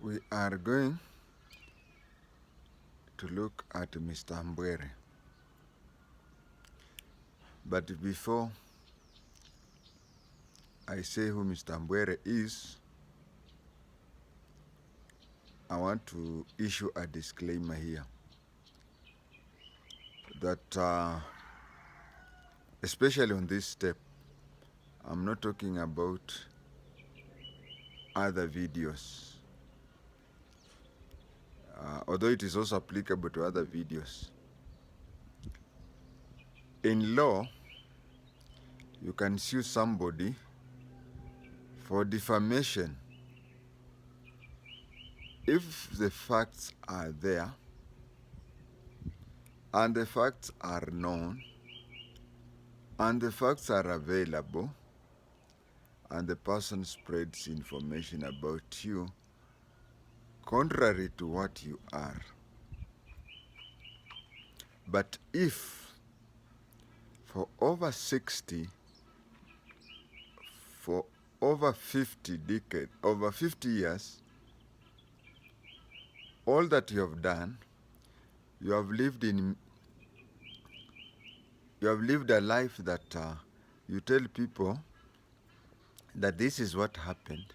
We are going to look at Mr. Ambwere. But before I say who Mr. Ambwere is, I want to issue a disclaimer here that especially on this step, I'm not talking about other videos, although it is also applicable to other videos. In law, you can sue somebody for defamation if the facts are there and the facts are known and the facts are available and the person spreads information about you contrary to what you are. But if for over 60, for over 50 decades, over 50 years, all that you have done, you have lived a life that you tell people that this is what happened,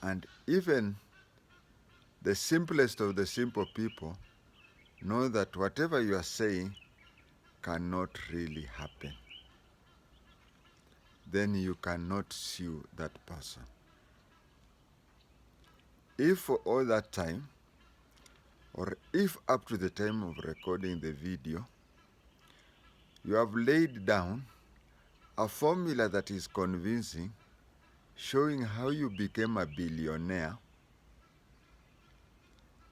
and even the simplest of the simple people know that whatever you are saying cannot really happen, then you cannot sue that person. If for all that time, or if up to the time of recording the video, you have laid down a formula that is convincing, showing how you became a billionaire,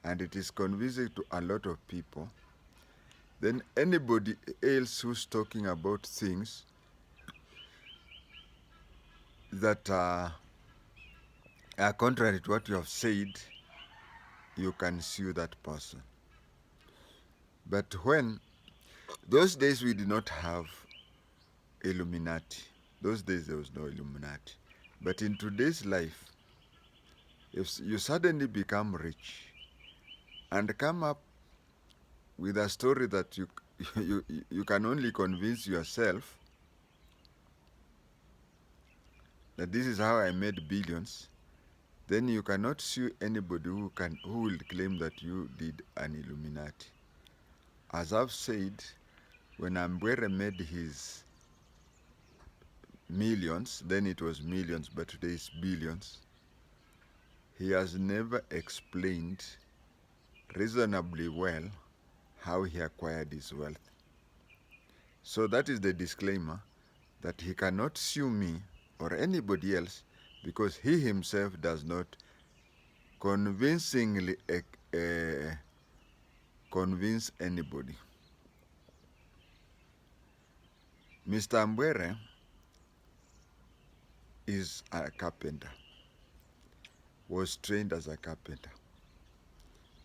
and it is convincing to a lot of people, then anybody else who's talking about things that are contrary to what you have said, you can sue that person. But when, those days we did not have Illuminati. Those days there was no Illuminati. But in today's life, if you suddenly become rich and come up with a story that you can only convince yourself that this is how I made billions, then you cannot sue anybody who will claim that you did an Illuminati. As I've said, when Ambwere made his millions, then it was millions, but today it's billions, he has never explained reasonably well how he acquired his wealth. So that is the disclaimer, that he cannot sue me or anybody else because he himself does not convincingly convince anybody. Mr. Ambwere is a carpenter, was trained as a carpenter.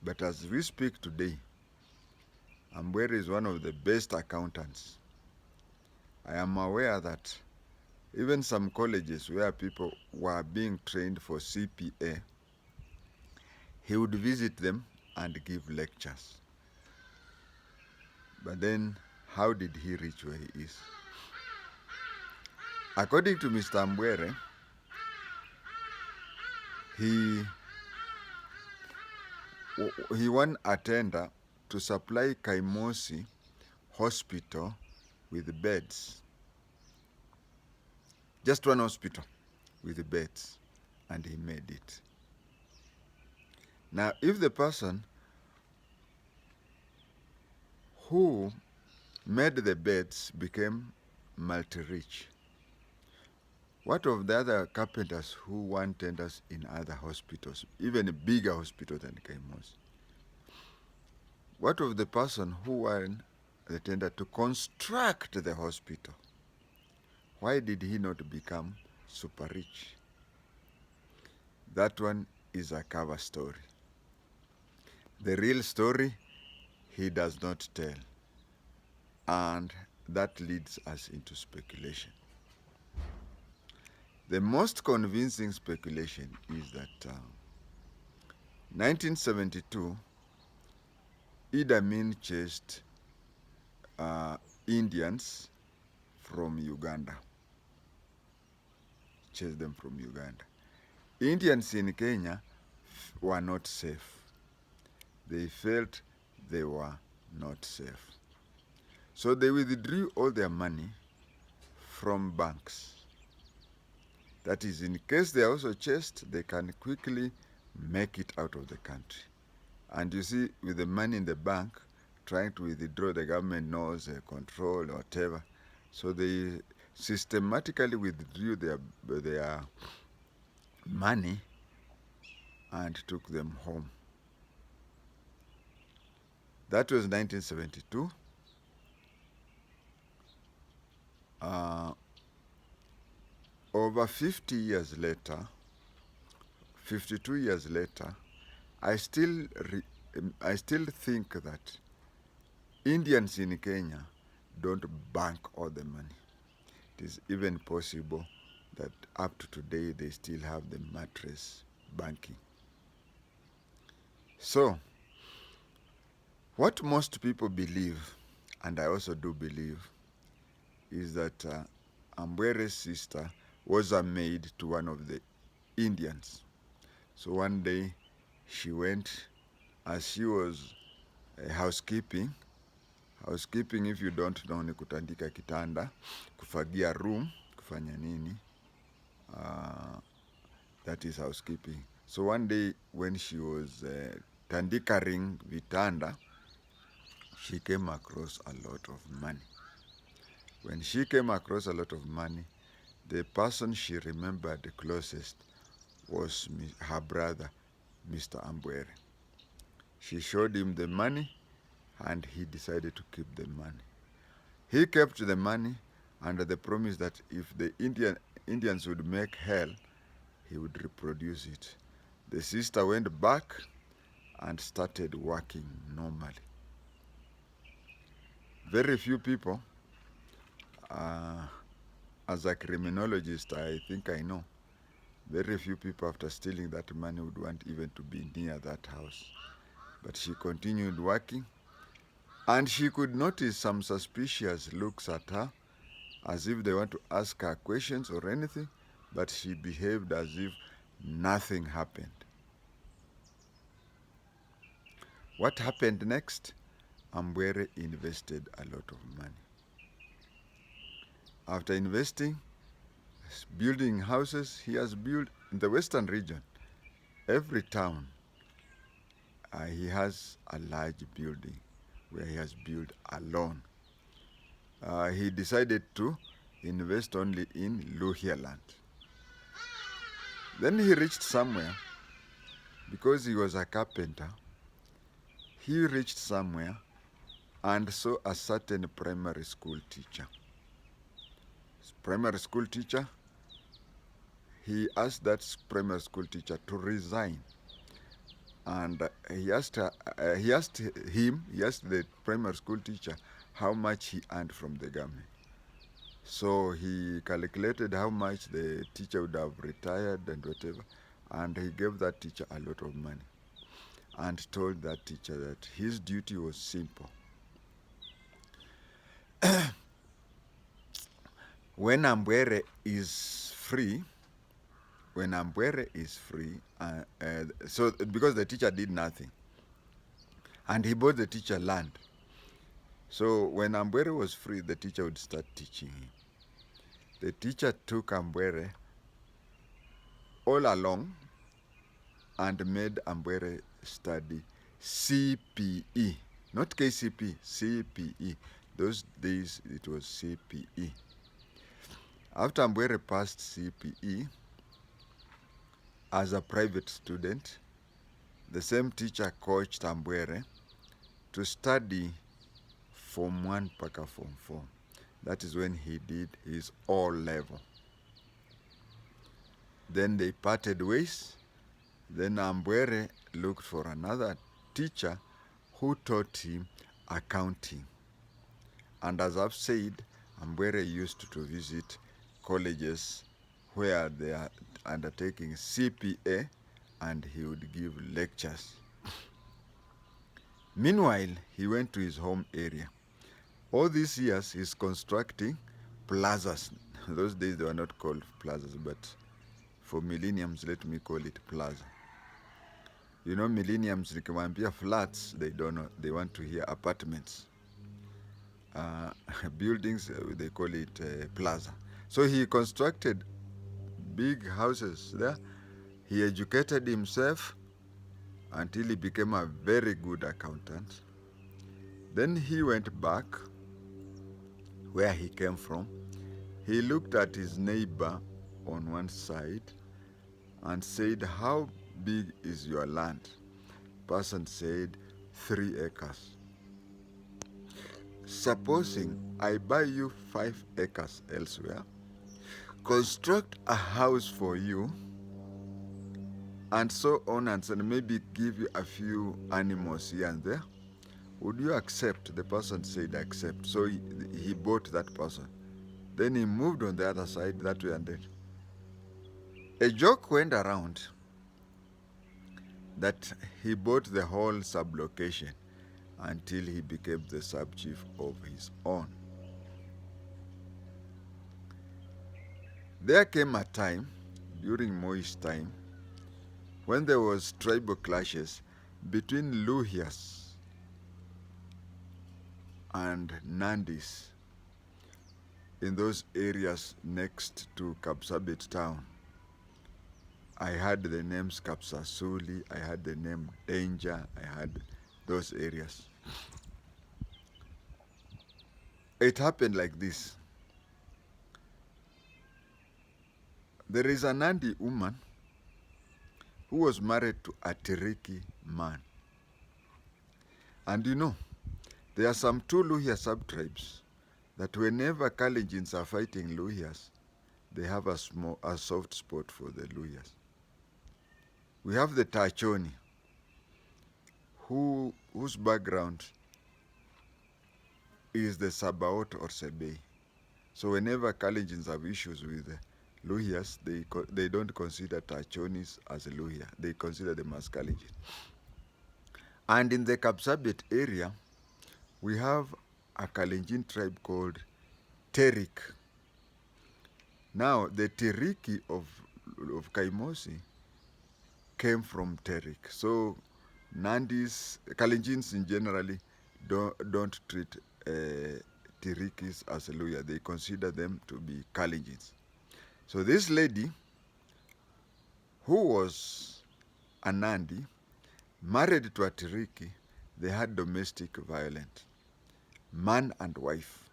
But as we speak today, Ambwere is one of the best accountants. I am aware that even some colleges where people were being trained for CPA, he would visit them and give lectures. But then, how did he reach where he is? According to Mr. Ambwere, he won a tender to supply Kaimosi Hospital with beds. Just one hospital with beds, and he made it. Now, if the person who made the beds became multi-rich, what of the other carpenters who won tenders in other hospitals, even a bigger hospital than Kaimosi? What of the person who won the tender to construct the hospital? Why did he not become super rich? That one is a cover story. The real story, he does not tell. And that leads us into speculation. The most convincing speculation is that 1972, Idi Amin chased Indians from Uganda. Chased them from Uganda. Indians in Kenya were not safe. They felt they were not safe. So they withdrew all their money from banks. That is, in case they are also chased, they can quickly make it out of the country. And you see, with the money in the bank, trying to withdraw, the government knows control or whatever. So they systematically withdrew their money and took them home. That was 1972. Over 50 years later, 52 years later, I still think that Indians in Kenya don't bank all the money. It is even possible that up to today they still have the mattress banking. So, what most people believe, and I also do believe, is that Ambwere's sister was a maid to one of the Indians. So one day she went, as she was housekeeping, if you don't know, ni kutandika kitanda, kufagia room, kufanya nini, that is housekeeping. So one day when she was tandikaring vitanda, she came across a lot of money. When she came across a lot of money, the person she remembered the closest was her brother, Mr. Ambwere. She showed him the money and he decided to keep the money. He kept the money under the promise that if the Indians would make hell, he would reproduce it. The sister went back and started working normally. Very few people, as a criminologist, I think I know, very few people after stealing that money would want even to be near that house. But she continued working, and she could notice some suspicious looks at her, as if they want to ask her questions or anything, but she behaved as if nothing happened. What happened next? Ambwere invested a lot of money. After investing, building houses, he has built in the western region. Every town, he has a large building where he has built alone. He decided to invest only in Luhya land. Then he reached somewhere, because he was a carpenter, he reached somewhere and saw a certain primary school teacher. Primary school teacher, he asked that primary school teacher to resign. And he asked the primary school teacher how much he earned from the government. So he calculated how much the teacher would have retired and whatever, and he gave that teacher a lot of money and told that teacher that his duty was simple. When Ambwere is free, so because the teacher did nothing, and he bought the teacher land. So when Ambwere was free, the teacher would start teaching him. The teacher took Ambwere all along and made Ambwere study CPE, not KCP, CPE. Those days it was CPE. After Ambwere passed CPE as a private student, the same teacher coached Ambwere to study Form 1 paka Form 4. That is when he did his O-level. Then they parted ways. Then Ambwere looked for another teacher who taught him accounting. And as I've said, Ambwere used to visit colleges where they are undertaking CPA, and he would give lectures. Meanwhile, he went to his home area. All these years, he's constructing plazas. Those days, they were not called plazas, but for millenniums, let me call it plaza. You know, millenniums, nikiwaambia flats, they don't know. They want to hear apartments. Buildings, they call it plaza. So he constructed big houses there. He educated himself until he became a very good accountant. Then he went back where he came from. He looked at his neighbor on one side and said, "How big is your land?" Person said, 3 acres. Supposing I buy you 5 acres elsewhere, construct a house for you, and so on and so on, maybe give you a few animals here and there, would you accept? The person said accept. So he bought that person. Then he moved on the other side, that way and that. A joke went around that he bought the whole sublocation until he became the sub-chief of his own. There came a time, during Moi's time, when there was tribal clashes between Luhyas and Nandis in those areas next to Kapsabet town. I had the names Kapsasuli, I had the name Danger, I had those areas. It happened like this. There is a Nandi woman who was married to a Tiriki man. And you know, there are some 2 Luhya sub-tribes that whenever Kalenjins are fighting Luhyas, they have a soft spot for the Luhyas. We have the Tachoni, whose background is the Sabaot or Sebei. So whenever Kalenjins have issues with the Luhyas, they don't consider Tachonis as a Luhya. They consider them as Kalenjin. And in the Kapsabet area, we have a Kalenjin tribe called Terik. Now, the Tiriki of Kaimosi came from Terik. So Nandis, Kalenjins in generally don't treat Tirikis as a Luhya. They consider them to be Kalenjins. So this lady, who was a Nandi, married to a Tiriki, they had domestic violence, man and wife.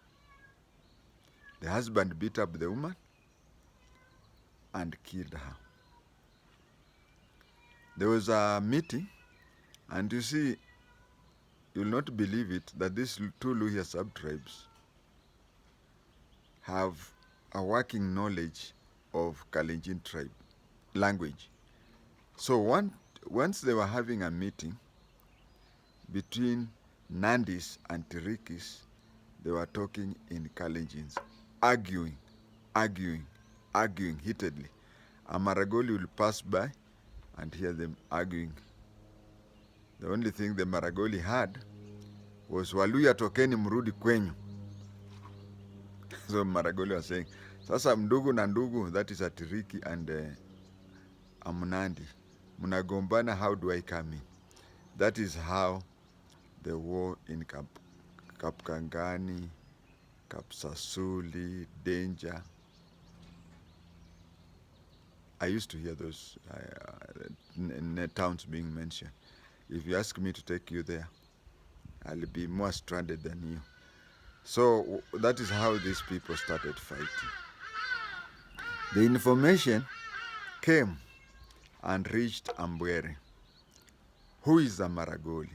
The husband beat up the woman and killed her. There was a meeting, and you see, you'll not believe it, that these 2 Luhya sub-tribes have a working knowledge of Kalenjin tribe language. So once they were having a meeting between Nandis and Tirikis, they were talking in Kalenjins, arguing heatedly. A Maragoli will pass by and hear them arguing. The only thing the Maragoli had was, "Waluya tokeni mrudi kwenyu." So Maragoli was saying, "Sasa mndugu na ndugu," that is a Tiriki and a Mnandi, "munagombana, how do I come in?" That is how the war in Kapkangani, Kapsasuli, Danger. I used to hear those towns being mentioned. If you ask me to take you there, I'll be more stranded than you. So that is how these people started fighting. The information came and reached Ambwere. Who is a Maragoli?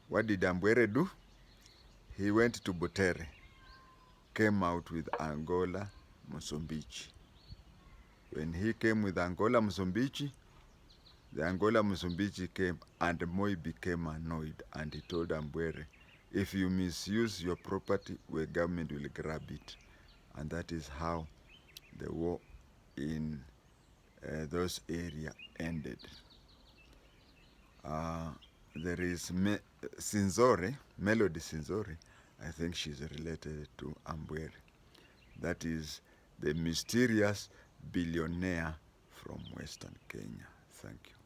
What did Ambwere do? He went to Butere, came out with Angola, Mozambique. When he came with Angola, Mozambique, the Angola, Mozambique came, and Moi became annoyed, and he told Ambwere, "If you misuse your property, the government will grab it." And that is how the war in those area ended. There is Melody Sinzore. I think she's related to Ambwere. That is the mysterious billionaire from Western Kenya. Thank you.